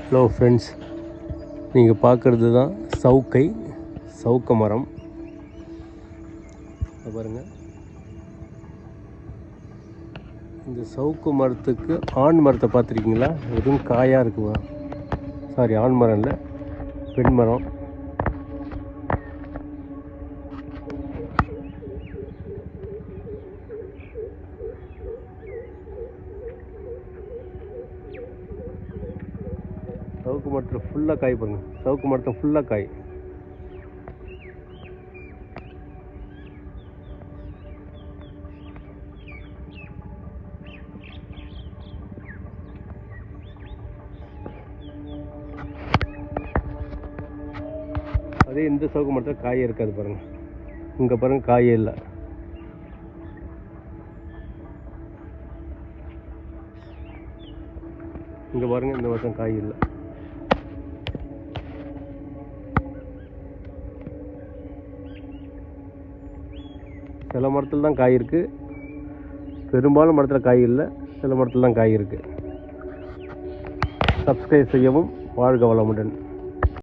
Hello friends, நீங்கள் பார்க்குறது தான் சவுக்க மரம். பாருங்கள், இந்த சவுக்கு மரத்துக்கு ஆண் மரத்தை பார்த்துருக்கீங்களா? எதுவும் காயாக இருக்குமா? சாரி, ஆண் மரம் இல்லை, பெண் மரம். சவுக்கு மரத்தில் ஃபுல்லாக காய் பாருங்கள். சவுக்கு மரத்தை ஃபுல்லாக காய். அதே இந்த சவுக்கு மரத்தில் காயே இருக்காது பாருங்கள். இங்கே பாருங்கள், காயே இல்லை. இங்கே பாருங்கள், இந்த மரத்தில் காய் இல்லை. சில மரத்தில் தான் காய் இருக்குது, பெரும்பாலும் மரத்தில் காய் இல்லை. சில மரத்தில் தான் காய் இருக்குது. சப்ஸ்கிரைப் செய்யவும். வாழ்க வளமுடன்.